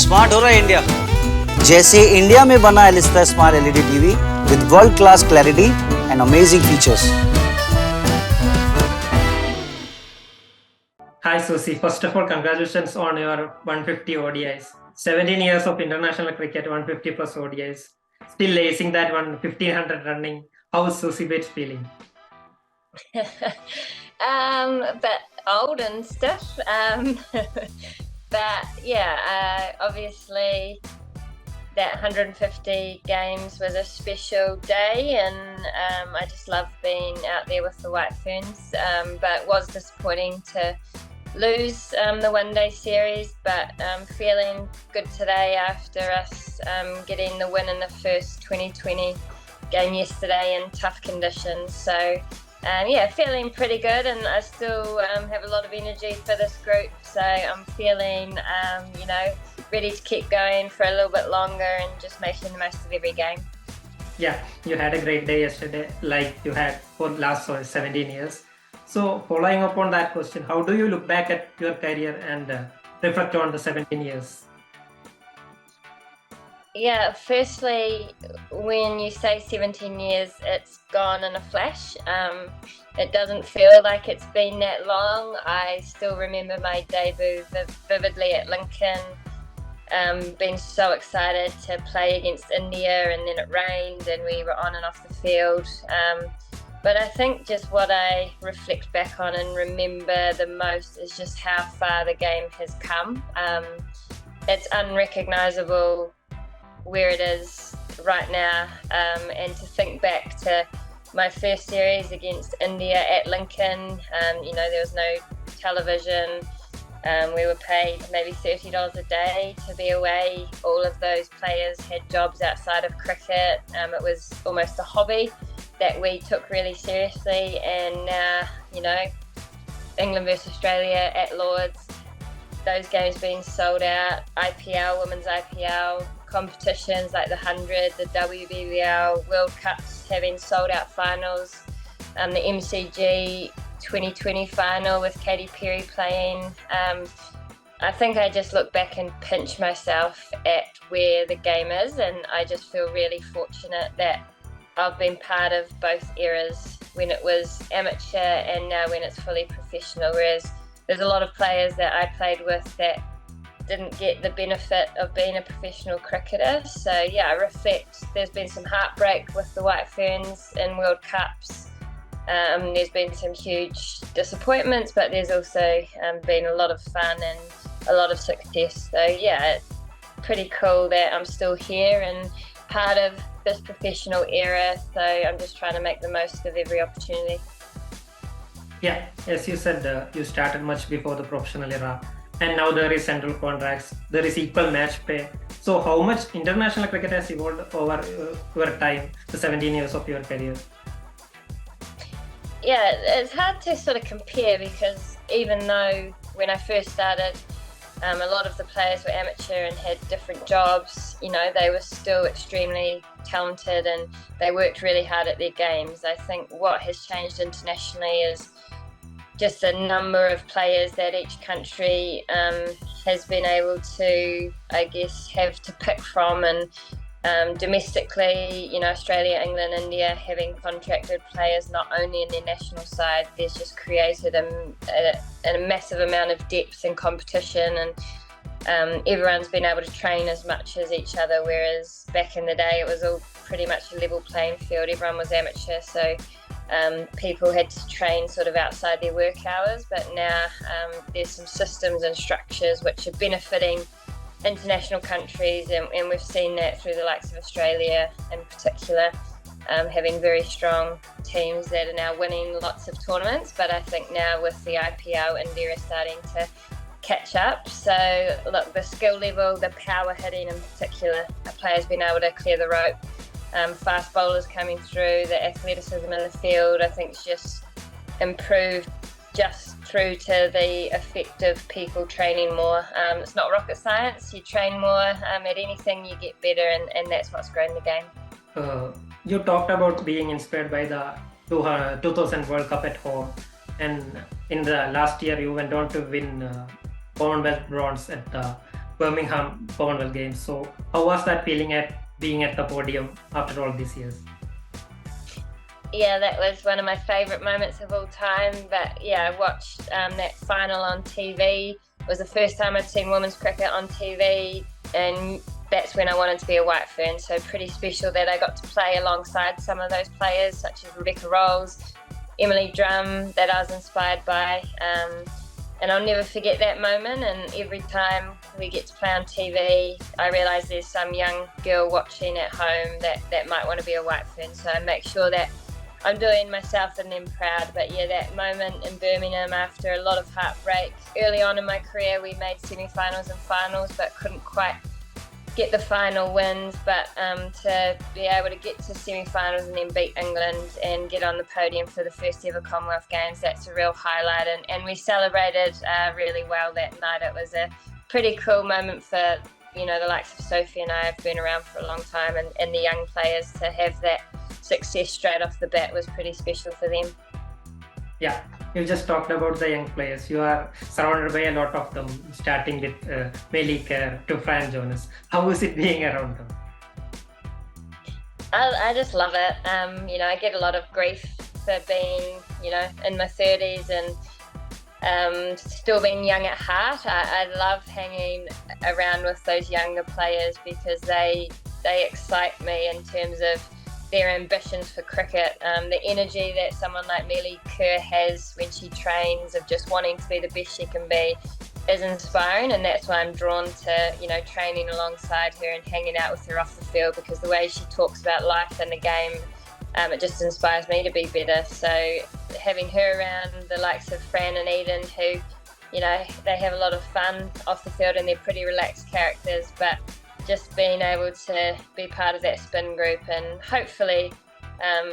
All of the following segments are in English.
Smart हो रहा है इंडिया, जैसे इंडिया में बना Elista smart LED TV with world class clarity and amazing features. Hi Susie, first of all, congratulations on your 150 ODIs. 17 years of international cricket, 150 plus ODIs. Still acing that 1500 running. How is Suzie Bates feeling? A bit old and stuff. But yeah, obviously that 150 games was a special day, and I just love being out there with the White Ferns. But it was disappointing to lose the one-day series, but feeling good today after us getting the win in the first 2020 game yesterday in tough conditions. So yeah, feeling pretty good, and I still have a lot of energy for this group, so I'm feeling ready to keep going for a little bit longer and just making the most of every game. Yeah, you had a great day yesterday, like you had for the last 17 years. So following up on that question, how do you look back at your career and reflect on the 17 years? Yeah, firstly, when you say 17 years, it's gone in a flash. It doesn't feel like it's been that long. I still remember my debut vividly at Lincoln, being so excited to play against India, and then it rained and we were on and off the field. But I think just what I reflect back on and remember the most is just how far the game has come. It's unrecognisable where it is right now, and to think back to my first series against India at Lincoln, there was no television. We were paid maybe $30 a day to be away. All of those players had jobs outside of cricket. It was almost a hobby that we took really seriously, and now, England versus Australia at Lords, those games being sold out, IPL, women's IPL, competitions like the 100, the WBBL, World Cups having sold out finals, the MCG 2020 final with Katy Perry playing. I think I just look back and pinch myself at where the game is, and I just feel really fortunate that I've been part of both eras, when it was amateur and now when it's fully professional, whereas there's a lot of players that I played with that didn't get the benefit of being a professional cricketer. So yeah, I reflect, there's been some heartbreak with the White Ferns in World Cups. There's been some huge disappointments, but there's also been a lot of fun and a lot of success. So yeah, it's pretty cool that I'm still here and part of this professional era, so I'm just trying to make the most of every opportunity. Yeah, as you said, you started much before the professional era, and now there is central contracts, there is equal match pay. So how much international cricket has evolved over time, the 17 years of your career? Yeah, it's hard to sort of compare, because even though when I first started, a lot of the players were amateur and had different jobs, they were still extremely talented and they worked really hard at their games. I think what has changed internationally is just the number of players that each country has been able to, I guess, have to pick from, and domestically, Australia, England, India having contracted players not only in their national side, there's just created a massive amount of depth and competition, and everyone's been able to train as much as each other, whereas back in the day it was all pretty much a level playing field. Everyone was amateur, so people had to train sort of outside their work hours, but now there's some systems and structures which are benefiting international countries, and we've seen that through the likes of Australia in particular, having very strong teams that are now winning lots of tournaments. But I think now with the IPL, India is starting to catch up. So look, the skill level, the power hitting in particular, a player's been able to clear the rope, fast bowlers coming through, the athleticism in the field, I think it's just improved just through to the effect of people training more. It's not rocket science. You train more, at anything you get better, and that's what's grown the game. You talked about being inspired by the 2000 World Cup at home, and in the last year you went on to win Commonwealth bronze at the Birmingham Commonwealth Games. So how was that feeling at being at the podium after all these years? Yeah, that was one of my favourite moments of all time. But yeah, I watched that final on TV. It was the first time I'd seen women's cricket on TV, and that's when I wanted to be a White Fern. So pretty special that I got to play alongside some of those players, such as Rebecca Rolls, Emily Drum, that I was inspired by. And I'll never forget that moment. And every time we get to play on TV, I realise there's some young girl watching at home that might want to be a White Fern. So I make sure that I'm doing myself and them proud. But yeah, that moment in Birmingham after a lot of heartbreak. Early on in my career, we made semi-finals and finals, but couldn't quite get the final wins. But to be able to get to semi-finals and then beat England and get on the podium for the first ever Commonwealth Games, that's a real highlight. And we celebrated really well that night. It was a pretty cool moment for, you know, the likes of Sophie and I have been around for a long time, and the young players to have that success straight off the bat was pretty special for them. Yeah, you just talked about the young players. You are surrounded by a lot of them, starting with Melie Kerr to Fran Jonas. How is it being around them? I just love it. You know, I get a lot of grief for being, you know, in my 30s and still being young at heart. I love hanging around with those younger players because they excite me in terms of their ambitions for cricket. The energy that someone like Melie Kerr has when she trains of just wanting to be the best she can be is inspiring, and that's why I'm drawn to, you know, training alongside her and hanging out with her off the field, because the way she talks about life and the game, it just inspires me to be better. So having her around, the likes of Fran and Eden, who, you know, they have a lot of fun off the field and they're pretty relaxed characters, but just being able to be part of that spin group and hopefully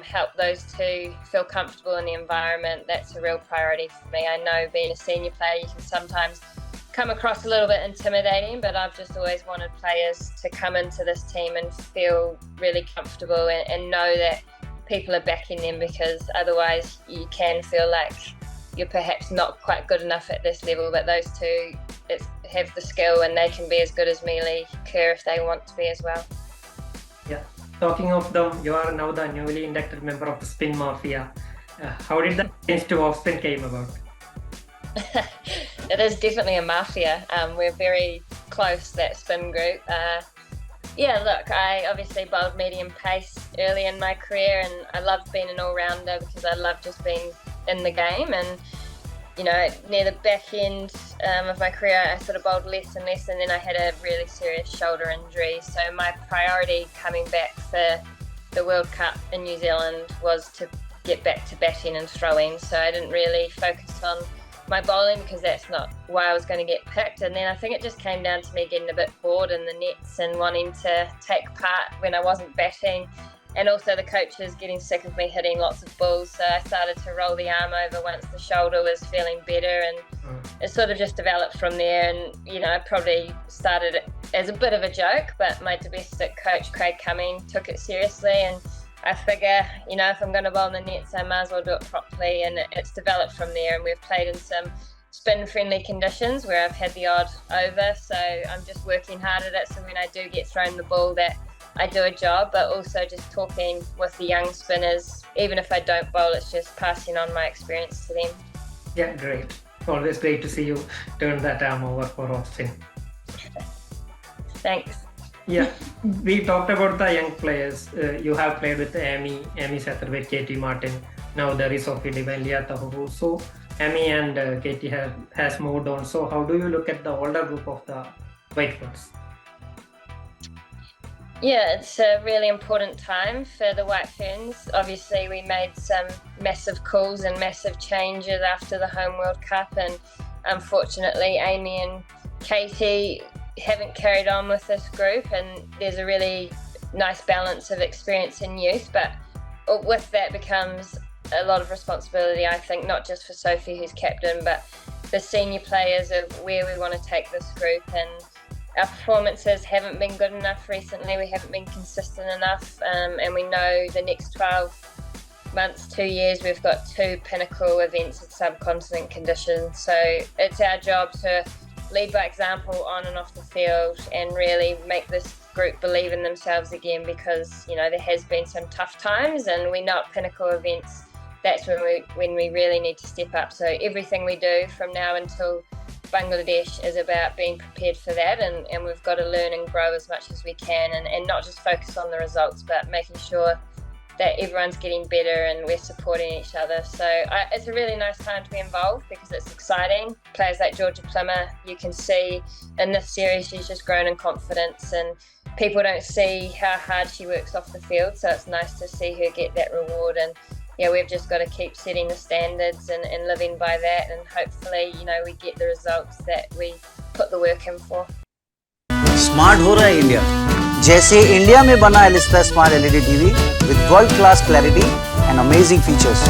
help those two feel comfortable in the environment, that's a real priority for me. I know being a senior player, you can sometimes come across a little bit intimidating, but I've just always wanted players to come into this team and feel really comfortable and know that people are backing them, because otherwise you can feel like you're perhaps not quite good enough at this level. But those two have the skill and they can be as good as Melie Kerr if they want to be as well. Yeah, talking of them, you are now the newly inducted member of the Spin Mafia. How did the change to off spin came about? It is definitely a mafia. We're very close, that spin group. Yeah, look, I obviously bowled medium pace early in my career, and I loved being an all-rounder because I love just being in the game. And, you know, near the back end of my career, I sort of bowled less and less, and then I had a really serious shoulder injury. So my priority coming back for the World Cup in New Zealand was to get back to batting and throwing. So I didn't really focus on my bowling because that's not why I was going to get picked. And then I think it just came down to me getting a bit bored in the nets and wanting to take part when I wasn't batting, and also the coaches getting sick of me hitting lots of balls. So I started to roll the arm over once the shoulder was feeling better, and it sort of just developed from there. And, you know, I probably started it as a bit of a joke, but my domestic coach, Craig Cumming, took it seriously, and I figure, you know, if I'm going to bowl in the nets, I might as well do it properly, and it's developed from there. And we've played in some spin-friendly conditions where I've had the odd over, so I'm just working hard at it. So when I do get thrown the ball, that I do a job, but also just talking with the young spinners. Even if I don't bowl, it's just passing on my experience to them. Yeah, great. Always great to see you turn that arm over for off spin. Thanks. Yeah, we talked about the young players. You have played with Amy Satterthwaite, Katie Martin. Now there is Sophie Devine, Leah Tahoe. So Amy and Katie has moved on. So how do you look at the older group of the White Ferns? Yeah, it's a really important time for the White Ferns. Obviously, we made some massive calls and massive changes after the Home World Cup, and unfortunately, Amy and Katie haven't carried on with this group, and there's a really nice balance of experience and youth, but with that becomes a lot of responsibility, I think, not just for Sophie, who's captain, but the senior players of where we want to take this group. And our performances haven't been good enough recently. We haven't been consistent enough, and we know the next 12 months, 2 years, we've got 2 pinnacle events in subcontinent conditions. So it's our job to lead by example on and off the field and really make this group believe in themselves again, because there has been some tough times, and we know at pinnacle events that's when we really need to step up. So everything we do from now until Bangladesh is about being prepared for that, and we've got to learn and grow as much as we can, and not just focus on the results, but making sure that everyone's getting better and we're supporting each other. So it's a really nice time to be involved because it's exciting. Players like Georgia Plummer, you can see in this series she's just grown in confidence, and people don't see how hard she works off the field, so it's nice to see her get that reward. And we've just got to keep setting the standards and living by that, and hopefully we get the results that we put the work in for. Smart हो रहा है India, जैसे India में बना Elista smart LED TV with world class clarity and amazing features.